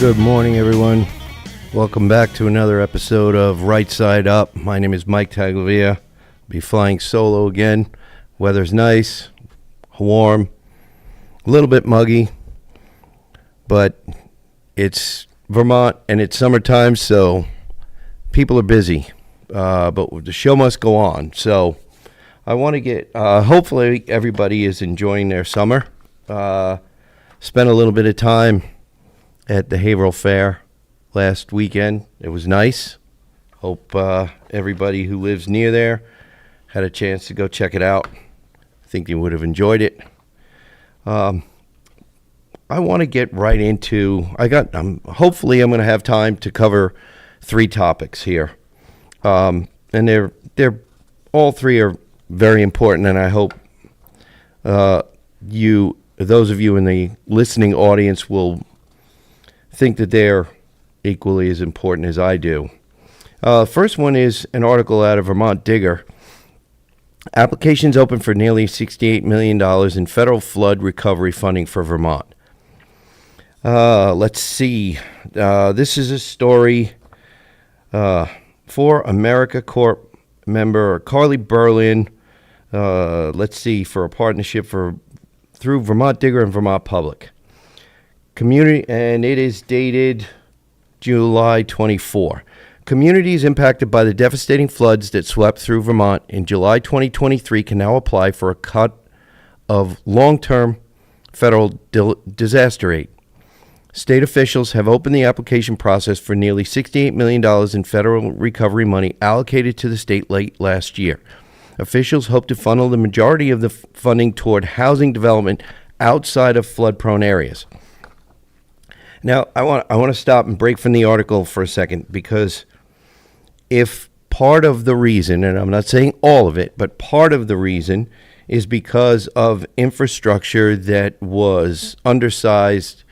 Good morning, everyone. Welcome back to another episode of Right Side Up. My name is Mike Taglavia. Be flying solo again. Weather's nice, warm, a little bit muggy, but it's Vermont and it's summertime, so people are busy. But the show must go on. So I want to get, hopefully everybody is enjoying their summer. Spent a little bit of time at the Haverhill Fair last weekend. It was nice. Hope everybody who lives near there had a chance to go check it out. I think you would have enjoyed it. I want to get right into, hopefully I'm going to have time to cover 3 topics here. And they're all 3 are very important, and I hope those of you in the listening audience will think that they're equally as important as I do. First one is an article out of Vermont Digger. Applications open for nearly $68 million in federal flood recovery funding for Vermont. Let's see. This is a story for America Corp member Carly Berlin. Let's see, for a partnership through Vermont Digger and Vermont Public. Community, and it is dated July 24. Communities impacted by the devastating floods that swept through Vermont in July 2023 can now apply for a cut of long-term federal disaster aid. State officials have opened the application process for nearly $68 million in federal recovery money allocated to the state late last year. Officials hope to funnel the majority of the funding toward housing development outside of flood-prone areas. Now, I want to stop and break from the article for a second, because if part of the reason, and I'm not saying all of it, but part of the reason is because of infrastructure that was undersized,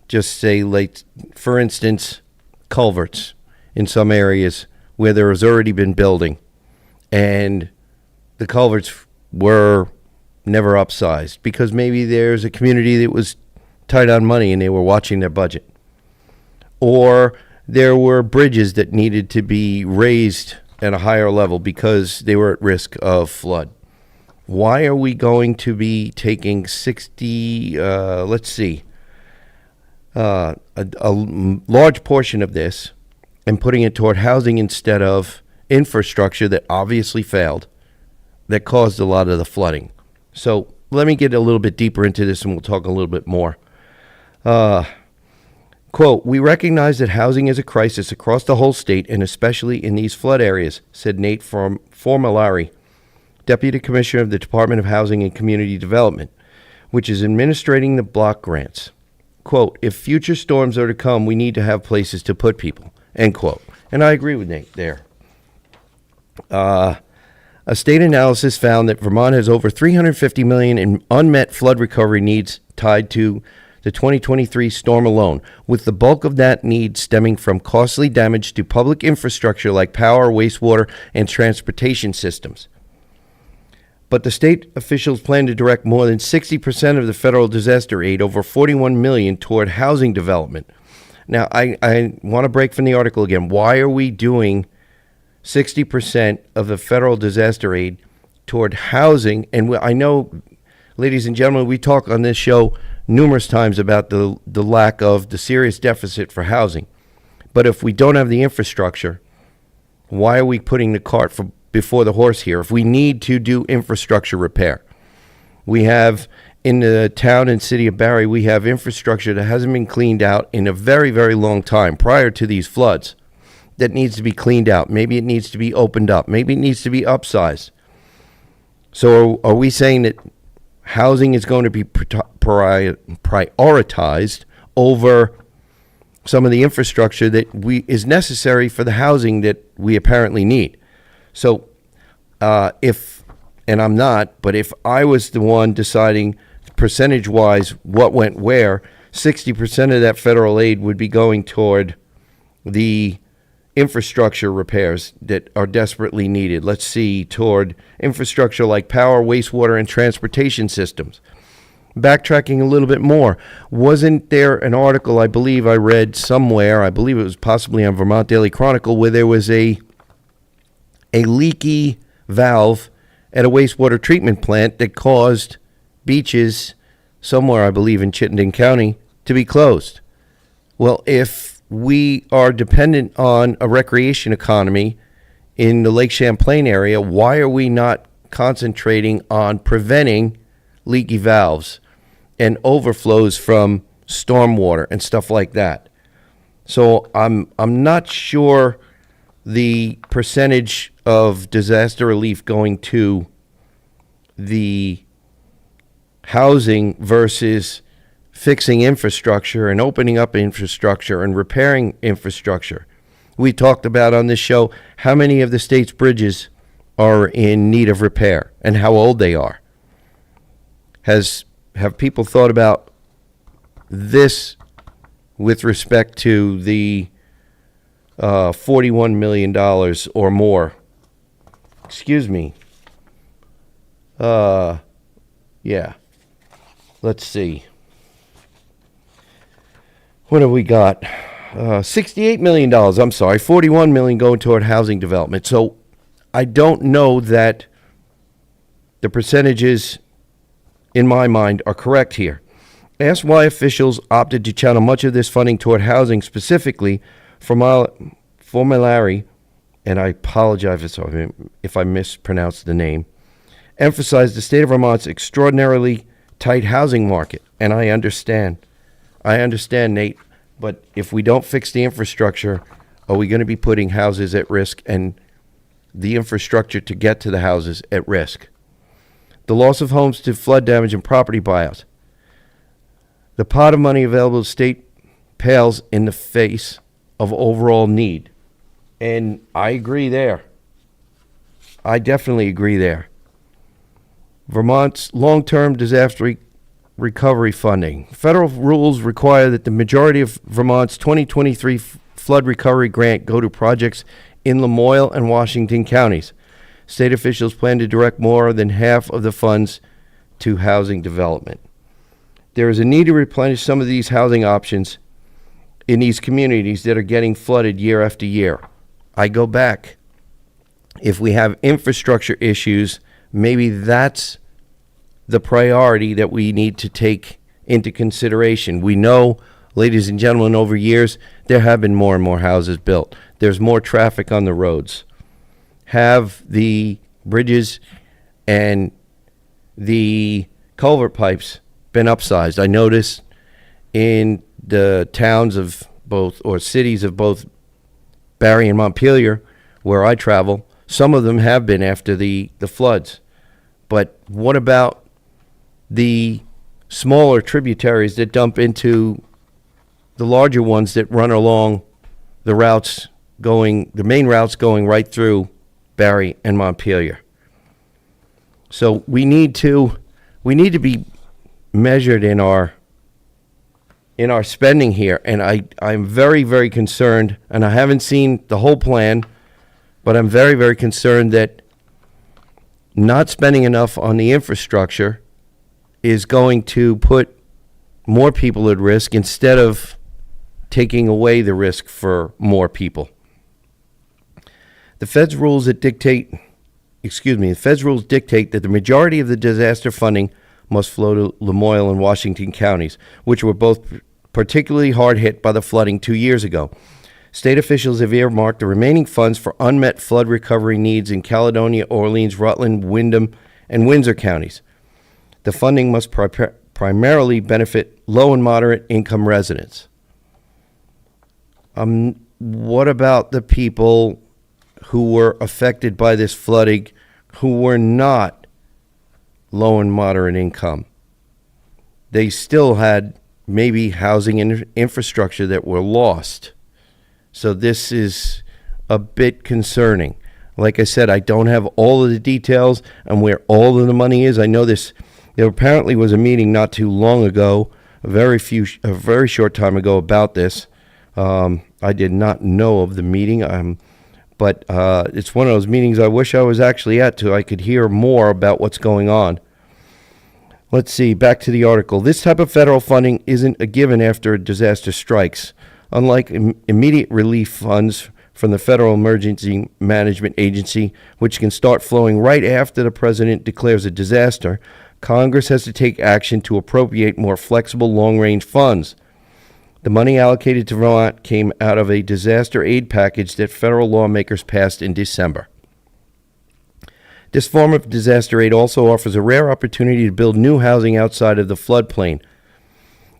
just say, like, for instance, culverts in some areas where there has already been building, and the culverts were never upsized because maybe there's a community that was tight on money and they were watching their budget. Or there were bridges that needed to be raised at a higher level because they were at risk of flood. Why are we going to be taking a large portion of this and putting it toward housing instead of infrastructure that obviously failed, that caused a lot of the flooding? So let me get a little bit deeper into this and we'll talk a little bit more. Quote, "We recognize that housing is a crisis across the whole state and especially in these flood areas," said Nate Formulari, Deputy Commissioner of the Department of Housing and Community Development, which is administrating the block grants. Quote, "If future storms are to come, we need to have places to put people," end quote. And I agree with Nate there. A state analysis found that Vermont has over $350 million in unmet flood recovery needs tied to the 2023 storm alone, with the bulk of that need stemming from costly damage to public infrastructure like power, wastewater, and transportation systems. But the state officials plan to direct more than 60% of the federal disaster aid, over $41 million, toward housing development. Now, I want to break from the article again. Why are we doing 60% of the federal disaster aid toward housing? And I know, ladies and gentlemen, we talk on this show numerous times about the lack of the serious deficit for housing. But if we don't have the infrastructure, why are we putting the cart before the horse here? If we need to do infrastructure repair, we have in the town and city of Barre, we have infrastructure that hasn't been cleaned out in a very, very long time prior to these floods that needs to be cleaned out. Maybe it needs to be opened up. Maybe it needs to be upsized. So are we saying that housing is going to be prioritized over some of the infrastructure that is necessary for the housing that we apparently need? So if I was the one deciding percentage-wise what went where, 60% of that federal aid would be going toward the infrastructure repairs that are desperately needed. Let's see, toward infrastructure like power, wastewater, and transportation systems. backtracking a little bit more, wasn't there an article I believe I read somewhere, I believe it was possibly on Vermont Daily Chronicle, where there was a leaky valve at a wastewater treatment plant that caused beaches somewhere, I believe in Chittenden County, to be closed? Well, if we are dependent on a recreation economy in the Lake Champlain area, why are we not concentrating on preventing leaky valves and overflows from stormwater and stuff like that? So I'm not sure the percentage of disaster relief going to the housing versus fixing infrastructure and opening up infrastructure and repairing infrastructure. We talked about on this show how many of the state's bridges are in need of repair and how old they are. Have people thought about this with respect to the $41 million or more? Excuse me. Yeah. Let's see. What have we got? $68 million. I'm sorry. $41 million going toward housing development. So I don't know that the percentages in my mind are correct here. Ask why officials opted to channel much of this funding toward housing, specifically Formulary, and I apologize if I mispronounced the name, emphasized the state of Vermont's extraordinarily tight housing market. And I understand, Nate, but if we don't fix the infrastructure, are we going to be putting houses at risk and the infrastructure to get to the houses at risk? The loss of homes to flood damage and property buyouts. The pot of money available to the state pales in the face of overall need. And I agree there. I definitely agree there. Vermont's long-term disaster recovery funding. Federal rules require that the majority of Vermont's 2023 flood recovery grant go to projects in Lamoille and Washington counties. State officials plan to direct more than half of the funds to housing development. There is a need to replenish some of these housing options in these communities that are getting flooded year after year. I go back. If we have infrastructure issues, maybe that's the priority that we need to take into consideration. We know, ladies and gentlemen, over years, there have been more and more houses built. There's more traffic on the roads. Have the bridges and the culvert pipes been upsized? I noticed in the towns of both, or cities of both Barre and Montpelier, where I travel, some of them have been after the floods. But what about the smaller tributaries that dump into the larger ones that run along the routes going, the main routes going right through Barre and Montpelier? So we need to be measured in our spending here, and I'm very, very concerned, and I haven't seen the whole plan, but I'm very, very concerned that not spending enough on the infrastructure is going to put more people at risk instead of taking away the risk for more people. The feds rules dictate that the majority of the disaster funding must flow to Lamoille and Washington counties, which were both particularly hard hit by the flooding 2 years ago. State officials have earmarked the remaining funds for unmet flood recovery needs in Caledonia, Orleans, Rutland, Windham, and Windsor counties. The funding must primarily benefit low and moderate income residents. What about the people who were affected by this flooding who were not low and moderate income? They still had maybe housing and infrastructure that were lost. So this is a bit concerning. Like I said, I don't have all of the details and where all of the money is. I know there apparently was a meeting not too long ago, a very short time ago about this. I did not know of the meeting, but it's one of those meetings I wish I was actually at so I could hear more about what's going on. Let's see, back to the article. This type of federal funding isn't a given after a disaster strikes. Unlike immediate relief funds from the Federal Emergency Management Agency, which can start flowing right after the president declares a disaster, Congress has to take action to appropriate more flexible long-range funds. The money allocated to Vermont came out of a disaster aid package that federal lawmakers passed in December. This form of disaster aid also offers a rare opportunity to build new housing outside of the floodplain.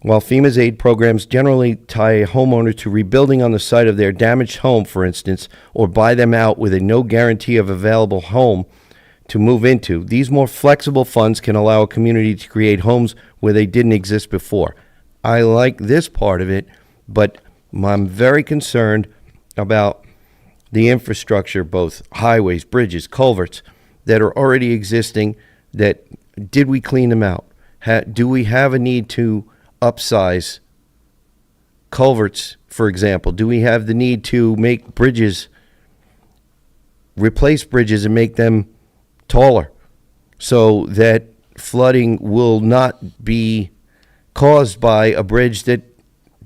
While FEMA's aid programs generally tie a homeowner to rebuilding on the site of their damaged home, for instance, or buy them out with a no guarantee of available home to move into, these more flexible funds can allow a community to create homes where they didn't exist before. I like this part of it, but I'm very concerned about the infrastructure, both highways, bridges, culverts, that are already existing. That did we clean them out? Do we have a need to upsize culverts, for example? Do we have the need to make bridges, replace bridges and make them taller so that flooding will not be caused by a bridge that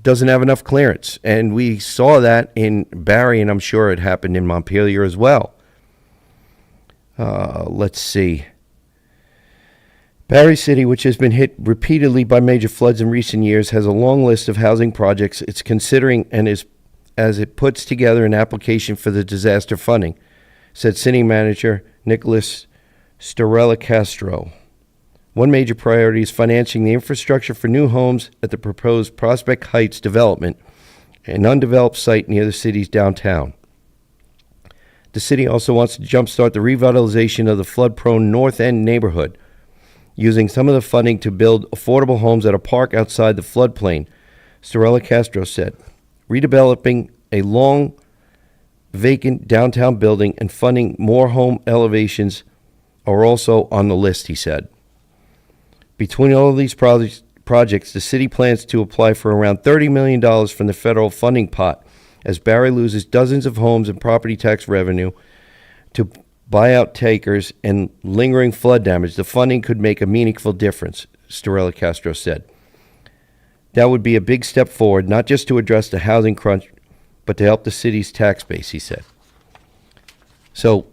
doesn't have enough clearance? And we saw that in Barry, and I'm sure it happened in Montpelier as well. Let's see. Barry City, which has been hit repeatedly by major floods in recent years, has a long list of housing projects it's considering and is as it puts together an application for the disaster funding, said City Manager Nicholas Storella Castro. One major priority is financing the infrastructure for new homes at the proposed Prospect Heights development, an undeveloped site near the city's downtown. The city also wants to jumpstart the revitalization of the flood-prone North End neighborhood, using some of the funding to build affordable homes at a park outside the floodplain, Storella Castro said. Redeveloping a long vacant downtown building and funding more home elevations are also on the list, he said. Between all of these projects, the city plans to apply for around $30 million from the federal funding pot as Barry loses dozens of homes and property tax revenue to buyout takers and lingering flood damage. The funding could make a meaningful difference, Storella Castro said. That would be a big step forward, not just to address the housing crunch, but to help the city's tax base, he said. So,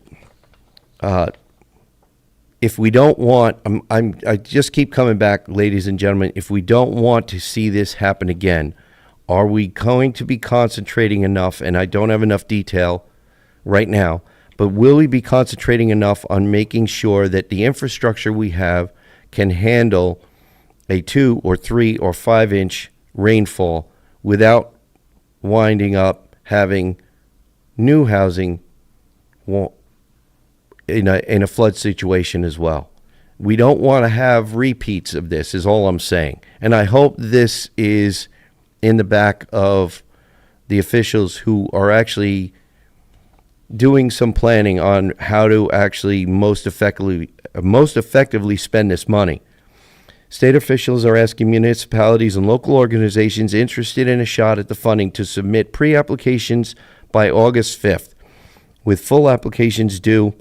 if we don't want, I just keep coming back, ladies and gentlemen, if we don't want to see this happen again, are we going to be concentrating enough, and I don't have enough detail right now, but will we be concentrating enough on making sure that the infrastructure we have can handle a 2 or 3 or 5 inch rainfall without winding up having new housing in a flood situation as well? We don't want to have repeats of this, is all I'm saying. And I hope this is in the back of the officials who are actually doing some planning on how to actually most effectively spend this money. State officials are asking municipalities and local organizations interested in a shot at the funding to submit pre-applications by August 5th, with full applications due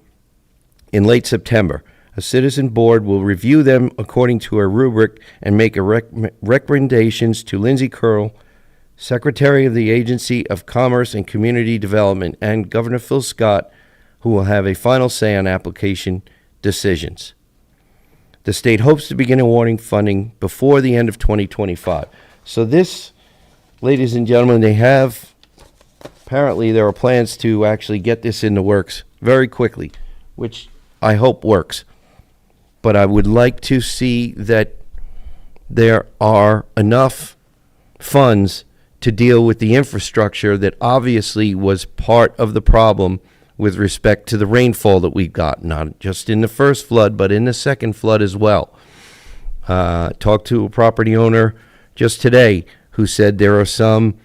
in late September. A citizen board will review them according to a rubric and make recommendations to Lindsay Curl, Secretary of the Agency of Commerce and Community Development, and Governor Phil Scott, who will have a final say on application decisions. The state hopes to begin awarding funding before the end of 2025. So this, ladies and gentlemen, apparently there are plans to actually get this in the works very quickly, which I hope works. But I would like to see that there are enough funds to deal with the infrastructure that obviously was part of the problem with respect to the rainfall that we've got, not just in the first flood, but in the second flood as well. Talked to a property owner just today who said there are some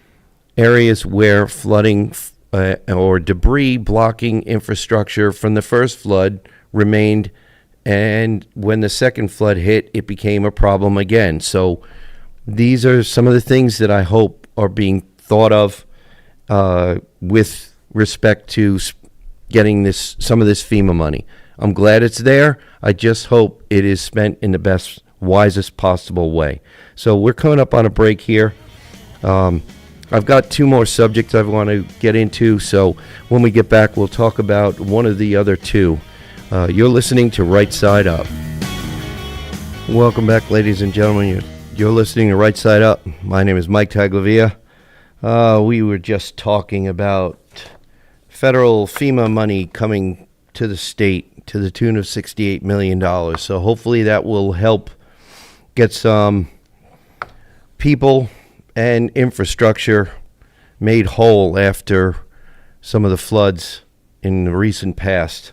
areas where flooding or debris blocking infrastructure from the first flood remained, and when the second flood hit, it became a problem again. So these are some of the things that I hope are being thought of with respect to getting some of this FEMA money. I'm glad it's there. I just hope it is spent in the best wisest possible way. So we're coming up on a break here. I've got two more subjects I want to get into, so when we get back, we'll talk about one of the other two. You're listening to Right Side Up. Welcome back, ladies and gentlemen. You're listening to Right Side Up. My name is Mike Taglavia. We were just talking about federal FEMA money coming to the state to the tune of $68 million. So hopefully that will help get some people and infrastructure made whole after some of the floods in the recent past.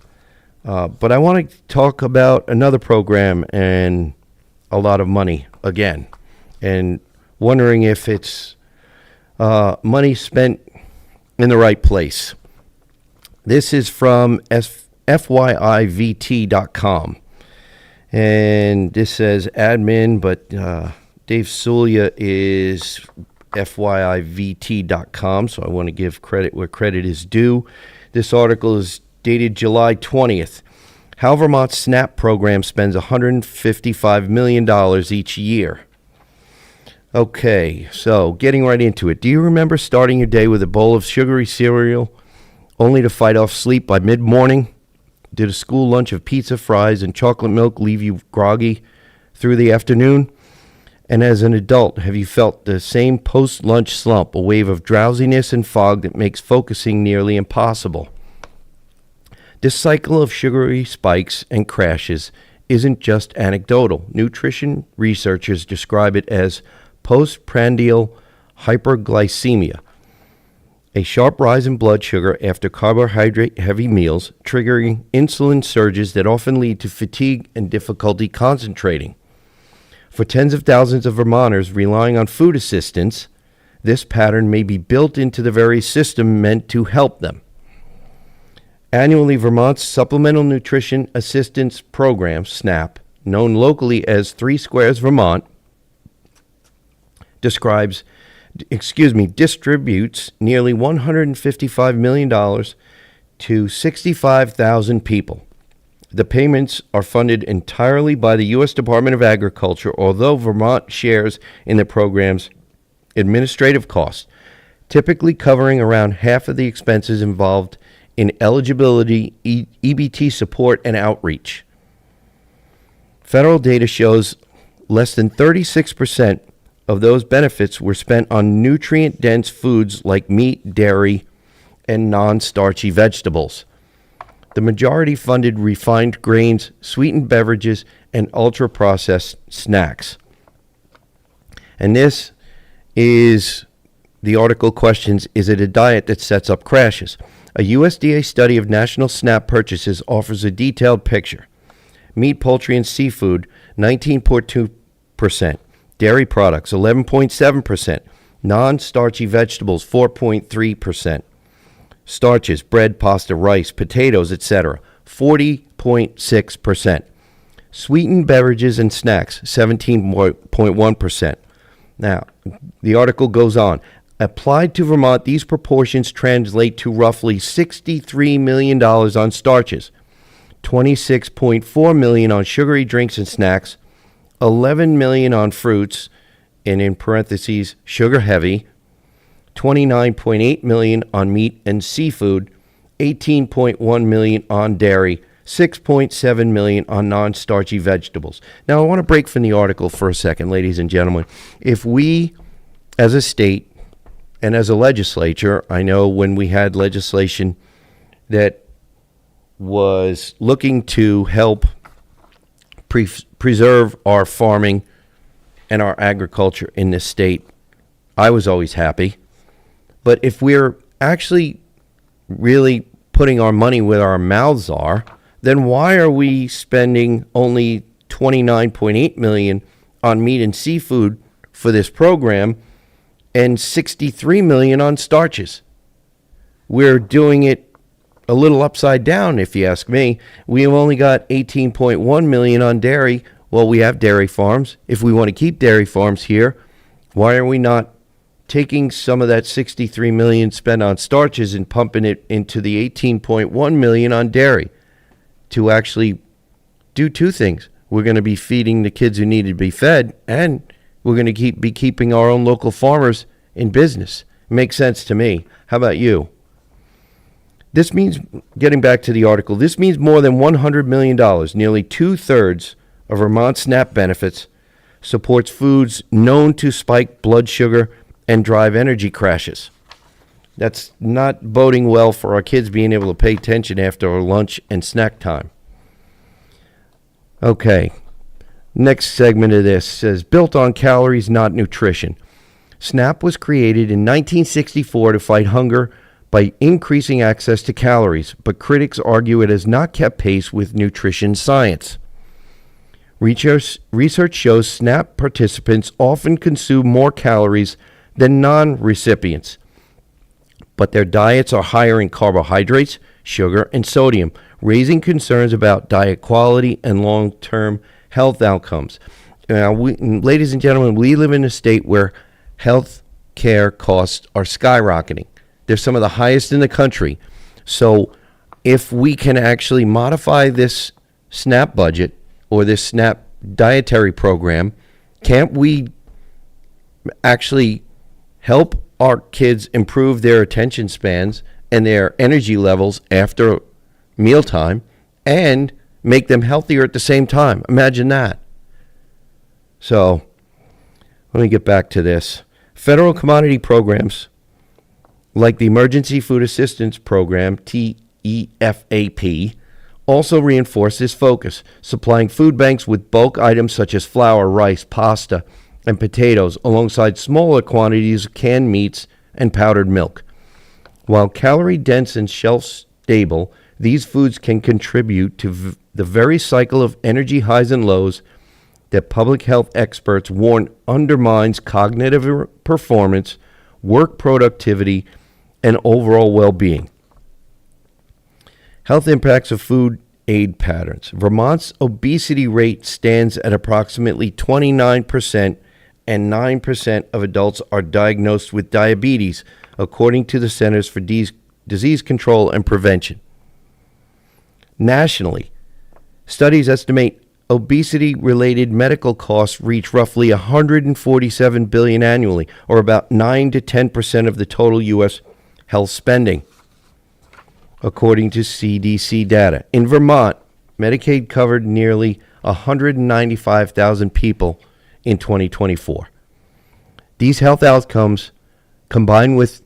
But I want to talk about another program and a lot of money again, and wondering if it's money spent in the right place. This is from FYIVT.com, and this says admin, but Dave Sulia is FYIVT.com, so I want to give credit where credit is due. This article is dated July 20th. How Vermont's SNAP program spends $155 million each year. Okay, so getting right into it. Do you remember starting your day with a bowl of sugary cereal only to fight off sleep by mid-morning? Did a school lunch of pizza, fries, and chocolate milk leave you groggy through the afternoon? And as an adult, have you felt the same post-lunch slump, a wave of drowsiness and fog that makes focusing nearly impossible? This cycle of sugary spikes and crashes isn't just anecdotal. Nutrition researchers describe it as postprandial hyperglycemia, a sharp rise in blood sugar after carbohydrate-heavy meals, triggering insulin surges that often lead to fatigue and difficulty concentrating. For tens of thousands of Vermonters relying on food assistance, this pattern may be built into the very system meant to help them. Annually, Vermont's Supplemental Nutrition Assistance Program, SNAP, known locally as Three Squares Vermont, distributes nearly $155 million to 65,000 people. The payments are funded entirely by the U.S. Department of Agriculture, although Vermont shares in the program's administrative costs, typically covering around half of the expenses involved in eligibility, EBT support, and outreach. Federal data shows less than 36% of those benefits were spent on nutrient-dense foods like meat, dairy, and non-starchy vegetables. The majority funded refined grains, sweetened beverages, and ultra-processed snacks. And this is, the article questions, is it a diet that sets up crashes? A USDA study of national SNAP purchases offers a detailed picture. Meat, poultry, and seafood, 19.2%. Dairy products, 11.7%. Non-starchy vegetables, 4.3%. Starches, bread, pasta, rice, potatoes, etc., 40.6%. Sweetened beverages and snacks, 17.1%. Now, the article goes on. Applied to Vermont, these proportions translate to roughly $63 million on starches, $26.4 million on sugary drinks and snacks, $11 million on fruits, and in parentheses, sugar heavy, $29.8 million on meat and seafood, $18.1 million on dairy, $6.7 million on non-starchy vegetables. Now, I want to break from the article for a second, ladies and gentlemen. If we, as a state and as a legislature, I know when we had legislation that was looking to help preserve our farming and our agriculture in this state, I was always happy. But if we're actually really putting our money where our mouths are, then why are we spending only $29.8 million on meat and seafood for this program and $63 million on starches? We're doing it a little upside down, if you ask me. We have only got $18.1 million on dairy. Well, we have dairy farms. If we want to keep dairy farms here, why are we not taking some of that $63 million spent on starches and pumping it into the $18.1 million on dairy to actually do two things? we're going to be feeding the kids who need to be fed, and we're going to be keeping our own local farmers in business. Makes sense to me. How about you? This means, getting back to the article, this means more than $100 million, nearly 2/3 of Vermont SNAP benefits, supports foods known to spike blood sugar and drive energy crashes. That's not boding well for our kids being able to pay attention after lunch and snack time. Okay, next segment of this says, built on calories, not nutrition. SNAP was created in 1964 to fight hunger by increasing access to calories, but critics argue it has not kept pace with nutrition science. Research shows SNAP participants often consume more calories than non-recipients, but their diets are higher in carbohydrates, sugar, and sodium, raising concerns about diet quality and long-term health outcomes. Now, ladies and gentlemen, we live in a state where health care costs are skyrocketing. They're some of the highest in the country. So if we can actually modify this SNAP budget or this SNAP dietary program, can't we actually help our kids improve their attention spans and their energy levels after mealtime and make them healthier at the same time? Imagine that. So let me get back to this. Federal commodity programs like the Emergency Food Assistance Program, TEFAP, also reinforce this focus, supplying food banks with bulk items such as flour, rice, pasta, and potatoes, alongside smaller quantities of canned meats and powdered milk. While calorie-dense and shelf-stable, these foods can contribute to the very cycle of energy highs and lows that public health experts warn undermines cognitive performance, work productivity, and overall well-being. Health impacts of food aid patterns. Vermont's obesity rate stands at approximately 29%, and 9% of adults are diagnosed with diabetes, according to the Centers for Disease Control and Prevention. Nationally, studies estimate obesity-related medical costs reach roughly $147 billion annually, or about 9 to 10% of the total U.S. health spending, according to CDC data. In Vermont, Medicaid covered nearly 195,000 people in 2024. These health outcomes, combined with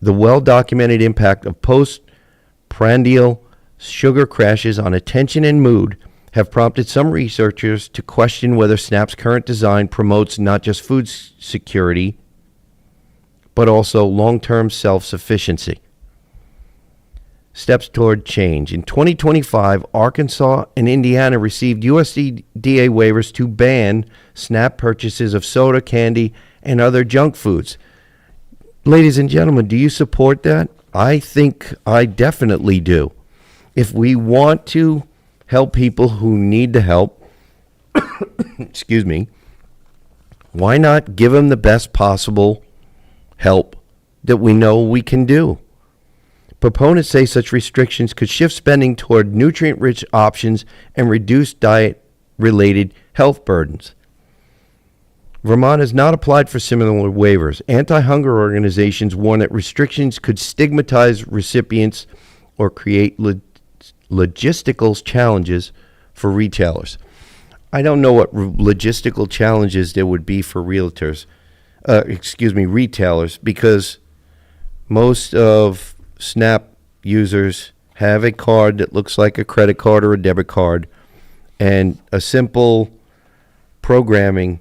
the well-documented impact of postprandial sugar crashes on attention and mood, have prompted some researchers to question whether SNAP's current design promotes not just food security, but also long-term self-sufficiency. Steps toward change. In 2025, Arkansas and Indiana received USDA waivers to ban SNAP purchases of soda, candy, and other junk foods. Ladies and gentlemen, do you support that? I think I definitely do. If we want to help people who need the help, excuse me, why not give them the best possible help that we know we can do? Proponents say such restrictions could shift spending toward nutrient-rich options and reduce diet-related health burdens. Vermont has not applied for similar waivers. Anti-hunger organizations warn that restrictions could stigmatize recipients or create logistical challenges for retailers. I don't know what logistical challenges there would be for retailers, because most of SNAP users have a card that looks like a credit card or a debit card, and a simple programming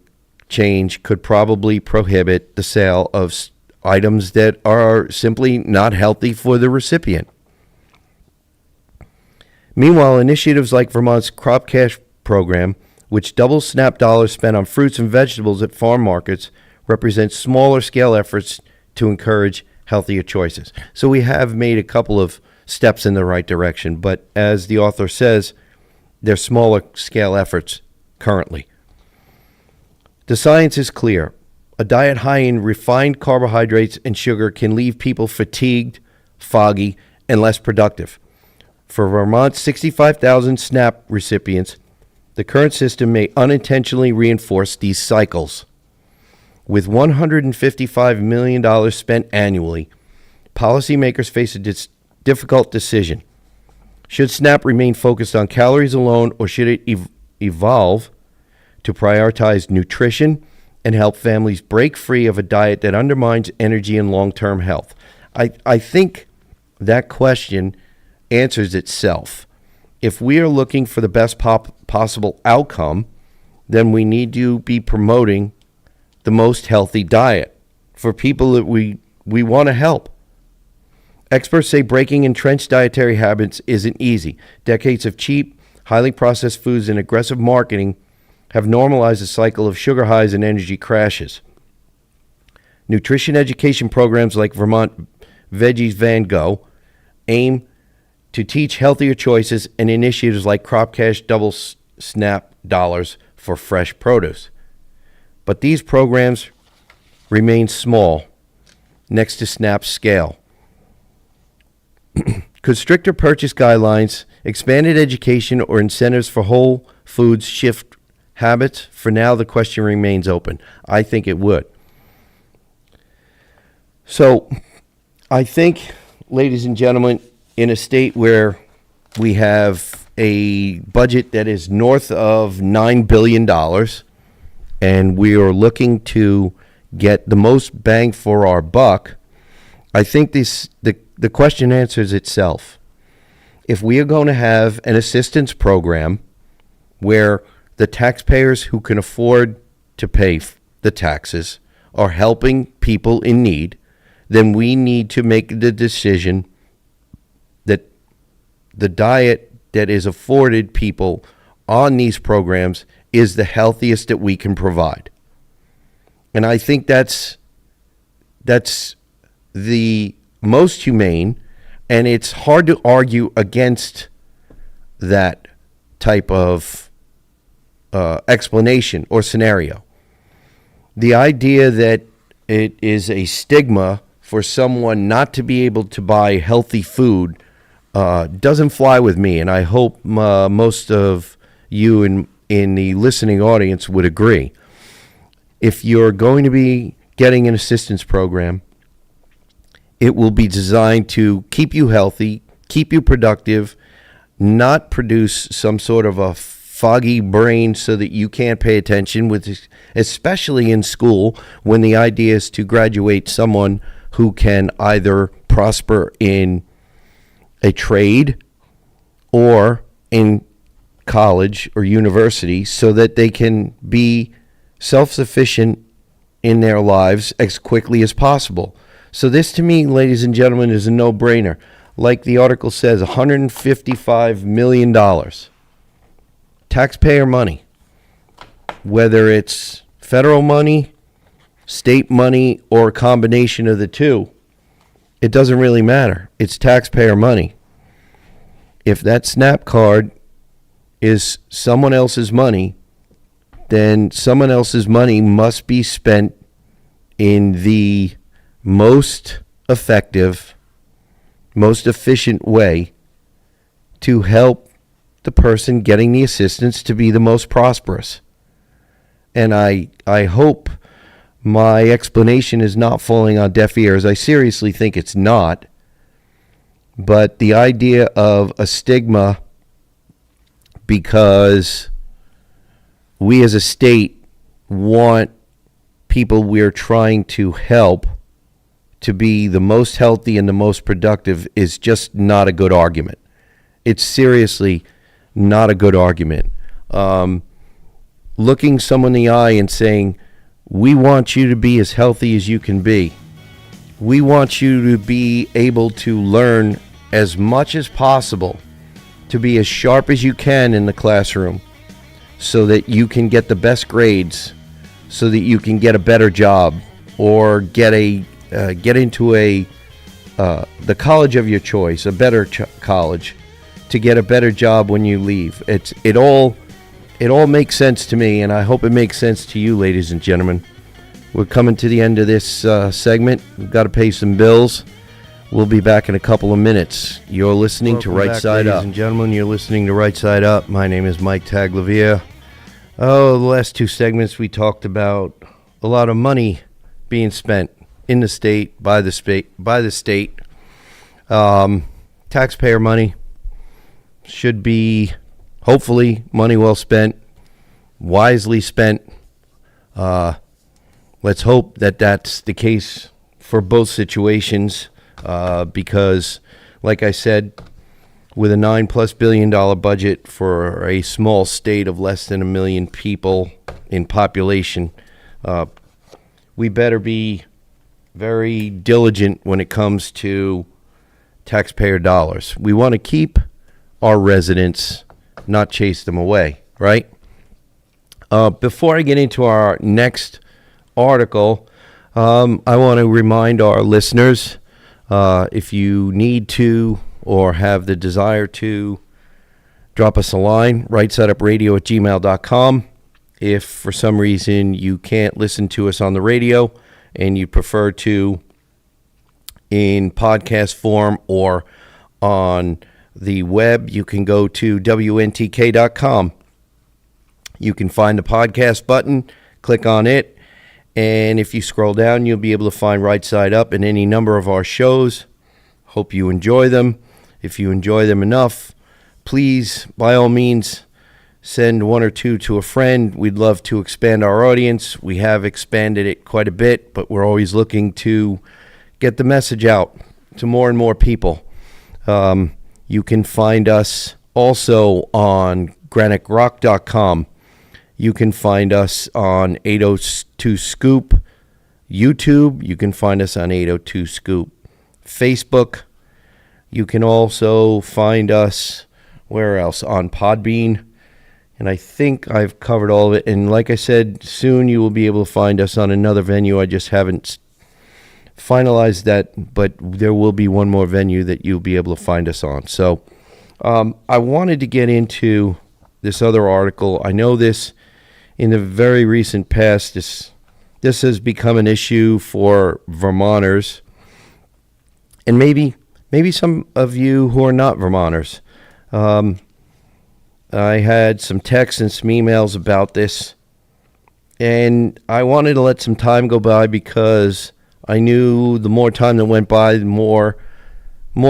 change could probably prohibit the sale of items that are simply not healthy for the recipient. Meanwhile, initiatives like Vermont's Crop Cash program, which doubles SNAP dollars spent on fruits and vegetables at farm markets, represent smaller scale efforts to encourage healthier choices. So we have made a couple of steps in the right direction, but as the author says, they're smaller scale efforts currently. The science is clear. A diet high in refined carbohydrates and sugar can leave people fatigued, foggy, and less productive. For Vermont's 65,000 SNAP recipients, The current system may unintentionally reinforce these cycles. With $155 million spent annually, policymakers face a difficult decision. Should SNAP remain focused on calories alone, or should it evolve to prioritize nutrition and help families break free of a diet that undermines energy and long-term health? I think that question answers itself. If we are looking for the best possible outcome, then we need to be promoting the most healthy diet for people that we want to help. Experts say breaking entrenched dietary habits isn't easy. Decades of cheap, highly processed foods and aggressive marketing have normalized a cycle of sugar highs and energy crashes. Nutrition education programs like Vermont Veggies Van Go aim to teach healthier choices, and initiatives like Crop Cash double SNAP dollars for fresh produce. But these programs remain small next to SNAP's scale. Could stricter purchase guidelines, expanded education, or incentives for whole foods shift habits? For now, the question remains open. I think it would. So, I think, ladies and gentlemen, in a state where we have a budget that is north of $9 billion, and we are looking to get the most bang for our buck, I think the question answers itself. If we are going to have an assistance program where the taxpayers who can afford to pay the taxes are helping people in need, then we need to make the decision that the diet that is afforded people on these programs is the healthiest that we can provide. And I think that's the most humane, and it's hard to argue against that type of explanation or scenario. The idea that it is a stigma for someone not to be able to buy healthy food doesn't fly with me, and I hope most of you in the listening audience would agree. If you're going to be getting an assistance program, it will be designed to keep you healthy, keep you productive, not produce some sort of a foggy brain so that you can't pay attention, especially in school, when the idea is to graduate someone who can either prosper in a trade or in college or university so that they can be self-sufficient in their lives as quickly as possible. So this, to me, ladies and gentlemen, is a no-brainer. Like the article says, $155 million. Taxpayer money. Whether it's federal money, state money, or a combination of the two, it doesn't really matter. It's taxpayer money. If that SNAP card is someone else's money, then someone else's money must be spent in the most effective, most efficient way to help the person getting the assistance to be the most prosperous. And I hope my explanation is not falling on deaf ears. I seriously think it's not. But the idea of a stigma because we as a state want people we're trying to help to be the most healthy and the most productive is just not a good argument. It's seriously not a good argument. Looking someone in the eye and saying, we want you to be as healthy as you can be. We want you to be able to learn as much as possible, to be as sharp as you can in the classroom so that you can get the best grades, so that you can get a better job or get into the college of your choice, a better college, to get a better job when you leave. It all makes sense to me, and I hope it makes sense to you, ladies and gentlemen. We're coming to the end of this segment. We've got to pay some bills. We'll be back in a couple of minutes. You're listening to Right Side Up. Ladies and gentlemen, you're listening to Right Side Up. My name is Mike Taglavia. The last two segments we talked about a lot of money being spent in the state, by the state. Taxpayer money should be, hopefully, money well spent, wisely spent. Let's hope that that's the case for both situations, because, like I said, with a $9+ billion budget for a small state of less than 1 million people in population, we better be very diligent when it comes to taxpayer dollars. We want to keep our residents, not chase them away, right? Before I get into our next article, I want to remind our listeners, if you need to or have the desire to, drop us a line, rightsiteupradio@gmail.com. If for some reason you can't listen to us on the radio and you prefer to in podcast form or on the web, you can go to WNTK.com. You can find the podcast button, click on it, and if you scroll down, you'll be able to find Right Side Up and any number of our shows. Hope you enjoy them. If you enjoy them enough, please, by all means, send one or two to a friend. We'd love to expand our audience. We have expanded it quite a bit, but we're always looking to get the message out to more and more people. You can find us also on GraniteRock.com. You can find us on 802 Scoop YouTube. You can find us on 802 Scoop Facebook. You can also find us, where else? On Podbean. And I think I've covered all of it. And like I said, soon you will be able to find us on another venue. I just haven't finalized that, but there will be one more venue that you'll be able to find us on. So I wanted to get into this other article. I know this in the very recent past, this has become an issue for Vermonters, and maybe some of you who are not Vermonters. I had some texts and some emails about this, and I wanted to let some time go by because I knew the more time that went by, the more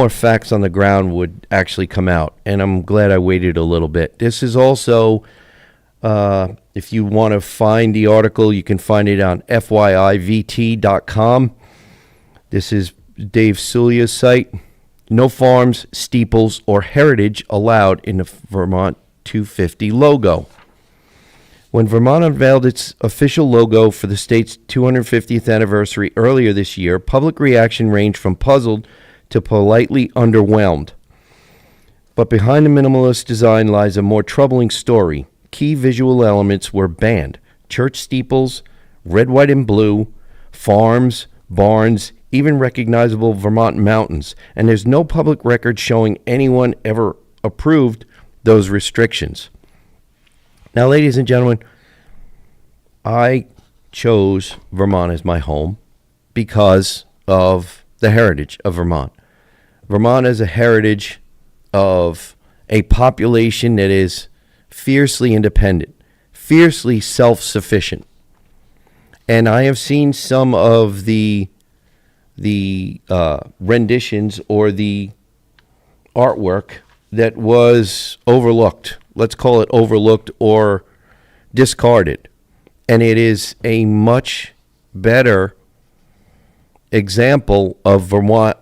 facts on the ground would actually come out, and I'm glad I waited a little bit. This is also, if you want to find the article, you can find it on FYIVT.com. This is Dave Sulia's site. No farms, steeples, or heritage allowed in the Vermont 250 logo. When Vermont unveiled its official logo for the state's 250th anniversary earlier this year, public reaction ranged from puzzled to politely underwhelmed. But behind the minimalist design lies a more troubling story. Key visual elements were banned: church steeples, red, white, and blue, farms, barns, even recognizable Vermont mountains. And there's no public record showing anyone ever approved those restrictions. Now, ladies and gentlemen, I chose Vermont as my home because of the heritage of Vermont. Vermont is a heritage of a population that is fiercely independent, fiercely self-sufficient. And I have seen some of the renditions or the artwork that was overlooked. Let's call it overlooked or discarded. And it is a much better example of Vermont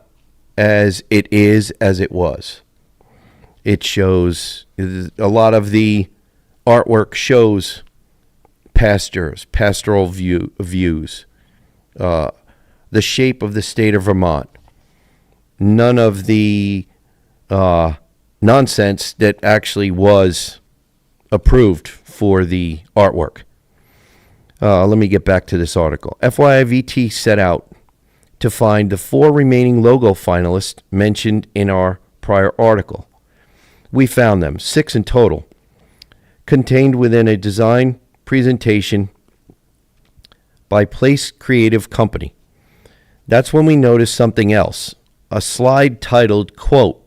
as it was. It shows, a lot of the artwork shows pastures, pastoral views, the shape of the state of Vermont. None of the nonsense that actually was approved for the artwork. Let me get back to this article. FYIVT set out to find the 4 remaining logo finalists mentioned in our prior article. We found them, 6 in total, contained within a design presentation by Place Creative Company. That's when we noticed something else. a slide titled, quote,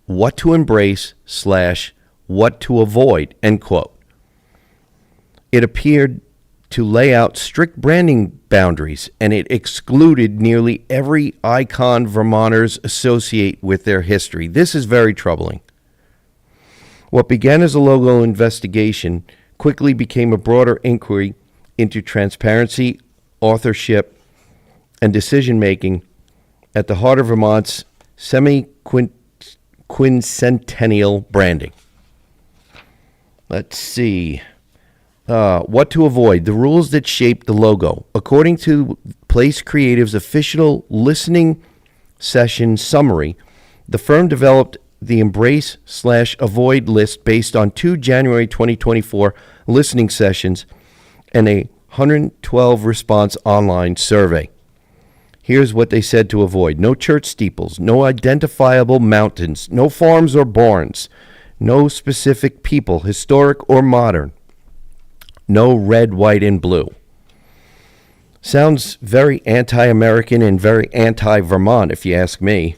"What to Embrace / What to Avoid," end quote. It appeared to lay out strict branding boundaries, and it excluded nearly every icon Vermonters associate with their history. This is very troubling. What began as a logo investigation quickly became a broader inquiry into transparency, authorship, and decision-making at the heart of Vermont's semi-quincentennial branding. Let's see. What to avoid. The rules that shaped the logo. According to Place Creative's official listening session summary, the firm developed the Embrace / Avoid list based on 2 January 2024 listening sessions and a 112 response online survey. Here's what they said to avoid. No church steeples, no identifiable mountains, no farms or barns, no specific people, historic or modern, no red, white, and blue. Sounds very anti-American and very anti-Vermont, if you ask me.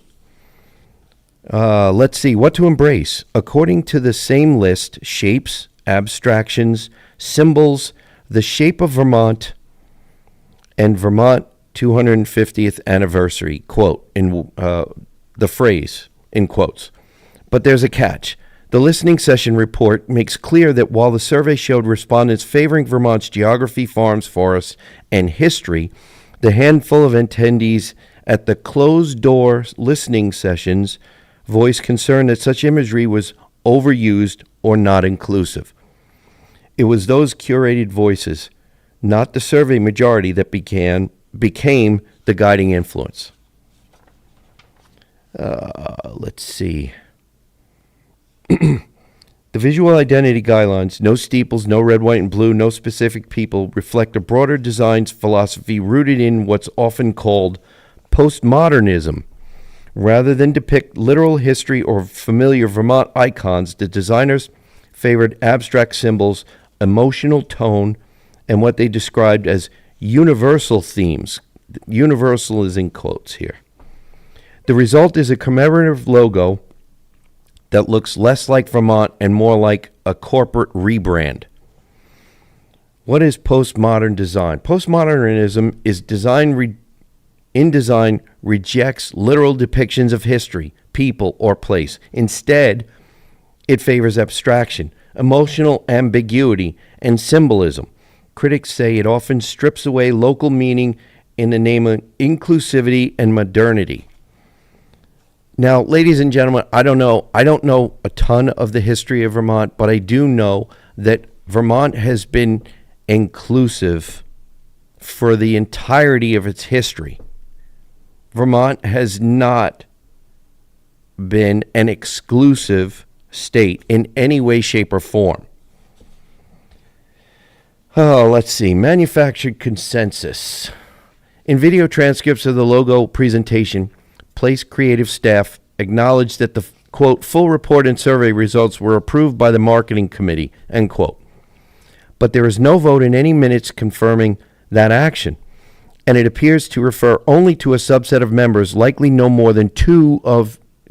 Let's see. What to embrace. According to the same list, shapes, abstractions, symbols, the shape of Vermont, and Vermont 250th anniversary, quote, in the phrase, in quotes. But there's a catch. The listening session report makes clear that while the survey showed respondents favoring Vermont's geography, farms, forests, and history, the handful of attendees at the closed-door listening sessions voiced concern that such imagery was overused or not inclusive. It was those curated voices, not the survey majority, that became the guiding influence. Let's see. The visual identity guidelines, no steeples, no red, white, and blue, no specific people, reflect a broader design philosophy rooted in what's often called postmodernism. Rather than depict literal history or familiar Vermont icons, the designers favored abstract symbols, emotional tone, and what they described as universal themes. Universal is in quotes here. The result is a commemorative logo that looks less like Vermont and more like a corporate rebrand. What is postmodern design? Postmodernism is in design rejects literal depictions of history, people, or place. Instead, it favors abstraction, emotional ambiguity, and symbolism. Critics say it often strips away local meaning in the name of inclusivity and modernity. Now, ladies and gentlemen, I don't know a ton of the history of Vermont, but I do know that Vermont has been inclusive for the entirety of its history. Vermont has not been an exclusive state in any way, shape, or form. Let's see. Manufactured consensus. In video transcripts of the logo presentation, Place Creative staff acknowledged that the, quote, full report and survey results were approved by the marketing committee, end quote. But there is no vote in any minutes confirming that action, and it appears to refer only to a subset of members, likely no more than 2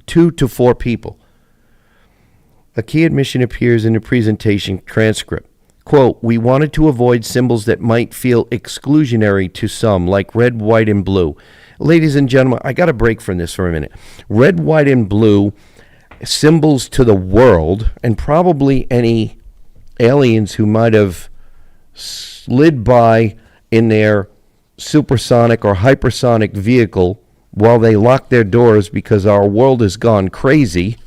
to 4 people. A key admission appears in the presentation transcript. Quote, we wanted to avoid symbols that might feel exclusionary to some, like red, white, and blue. Ladies and gentlemen, I got to break from this for a minute. Red, white, and blue, symbols to the world, and probably any aliens who might have slid by in their supersonic or hypersonic vehicle while they locked their doors because our world has gone crazy,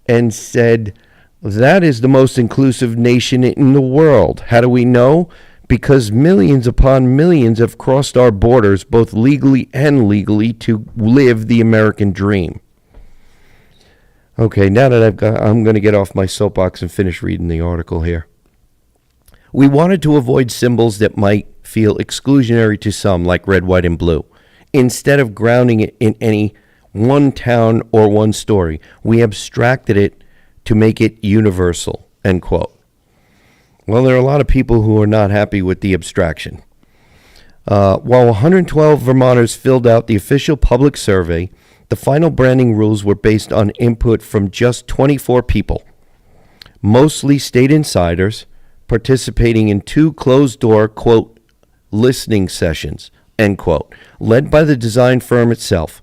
and said, that is the most inclusive nation in the world. How do we know? Because millions upon millions have crossed our borders, both legally and illegally, to live the American dream. Okay, now that I'm going to get off my soapbox and finish reading the article here. We wanted to avoid symbols that might feel exclusionary to some, like red, white, and blue. Instead of grounding it in any one town or one story, we abstracted it to make it universal, end quote. Well, there are a lot of people who are not happy with the abstraction. While 112 Vermonters filled out the official public survey, The final branding rules were based on input from just 24 people, mostly state insiders, participating in 2 closed-door, quote, listening sessions, end quote, led by the design firm itself.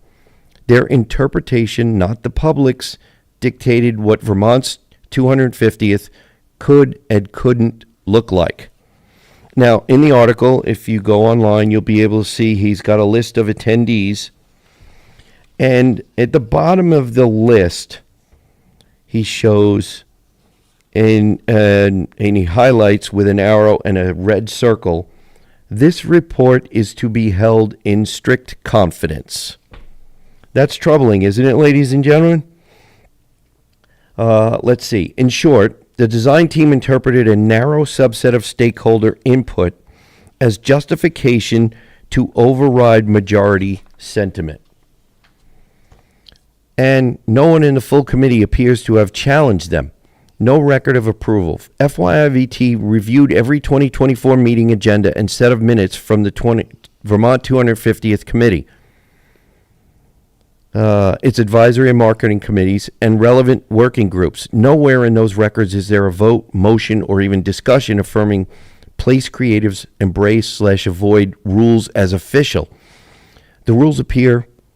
Their interpretation, not the public's, dictated what Vermont's 250th could and couldn't look like. Now, in the article, if you go online, you'll be able to see he's got a list of attendees. And at the bottom of the list, he shows and he highlights with an arrow and a red circle, this report is to be held in strict confidence. That's troubling, isn't it, ladies and gentlemen? Let's see. In short, the design team interpreted a narrow subset of stakeholder input as justification to override majority sentiment. And no one in the full committee appears to have challenged them. No record of approval. FYIVT reviewed every 2024 meeting agenda and set of minutes from the Vermont 250th committee, its advisory and marketing committees, and relevant working groups. Nowhere in those records is there a vote, motion, or even discussion affirming Place Creative's embrace/avoid rules as official. The rules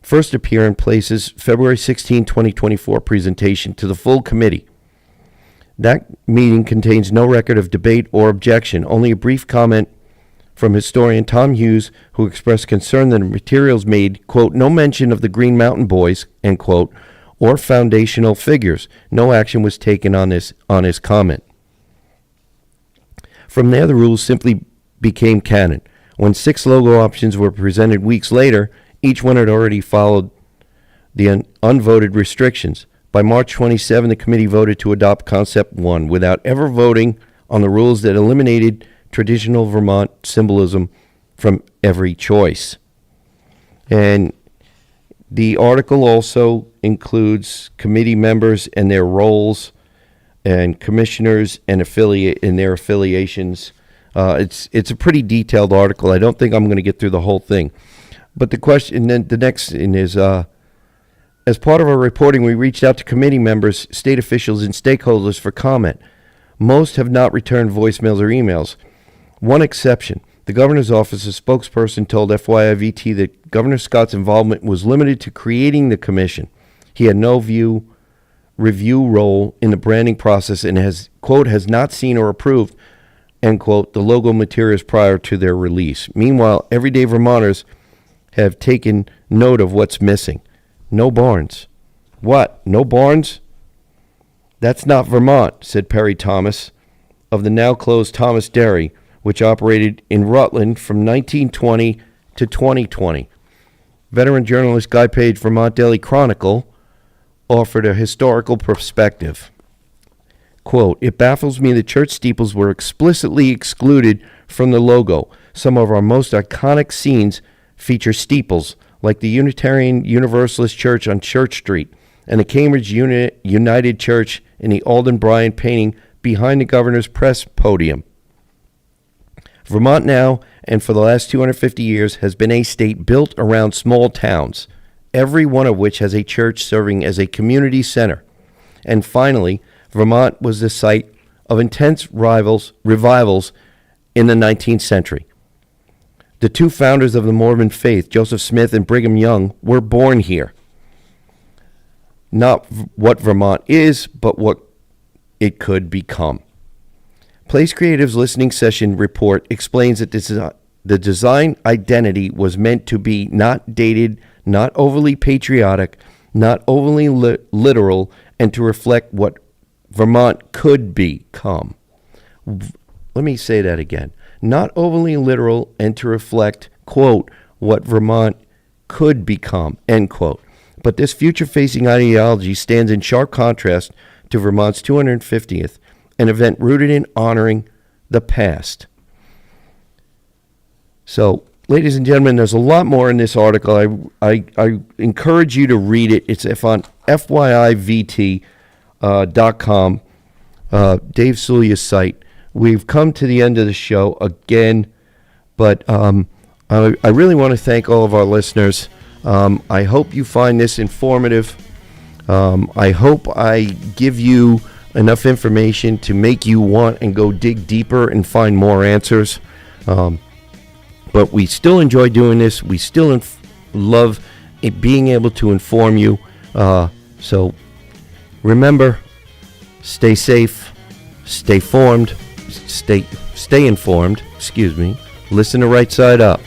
first appear in Place's February 16, 2024 presentation to the full committee. That meeting contains no record of debate or objection, only a brief comment from historian Tom Hughes, who expressed concern that the materials made, quote, no mention of the Green Mountain Boys, end quote, or foundational figures. No action was taken on his comment. From there, the rules simply became canon. When 6 logo options were presented weeks later, each one had already followed the unvoted restrictions. By March 27, the committee voted to adopt Concept 1 without ever voting on the rules that eliminated traditional Vermont symbolism from every choice. And the article also includes committee members and their roles and commissioners and their affiliations. It's a pretty detailed article. I don't think I'm going to get through the whole thing. But the next thing is, as part of our reporting, we reached out to committee members, state officials, and stakeholders for comment. Most have not returned voicemails or emails. One exception, the governor's office's spokesperson told FYIVT that Governor Scott's involvement was limited to creating the commission. He had no review role in the branding process and has, quote, has not seen or approved, end quote, the logo materials prior to their release. Meanwhile, everyday Vermonters have taken note of what's missing. No barns. What? No barns? That's not Vermont, said Perry Thomas of the now closed Thomas Dairy, which operated in Rutland from 1920 to 2020. Veteran journalist Guy Page, Vermont Daily Chronicle, offered a historical perspective. Quote, it baffles me that church steeples were explicitly excluded from the logo. Some of our most iconic scenes feature steeples, like the Unitarian Universalist Church on Church Street and the Cambridge United Church in the Alden Bryant painting behind the governor's press podium. Vermont now, and for the last 250 years, has been a state built around small towns, every one of which has a church serving as a community center. And finally, Vermont was the site of intense revivals in the 19th century. The 2 founders of the Mormon faith, Joseph Smith and Brigham Young, were born here. Not what Vermont is, but what it could become. Place Creative's listening session report explains that the design identity was meant to be not dated, not overly patriotic, not overly literal, and to reflect what Vermont could become. Let me say that again. Not overly literal and to reflect, quote, what Vermont could become, end quote. But this future-facing ideology stands in sharp contrast to Vermont's 250th, an event rooted in honoring the past. So, ladies and gentlemen, there's a lot more in this article. I encourage you to read it. It's on FYIVT.com, Dave Sulia's site. We've come to the end of the show again, but I really want to thank all of our listeners. I hope you find this informative. I hope I give you enough information to make you want and go dig deeper and find more answers. But we still enjoy doing this. We still love being able to inform you. So remember, stay safe, stay informed, listen to Right Side Up.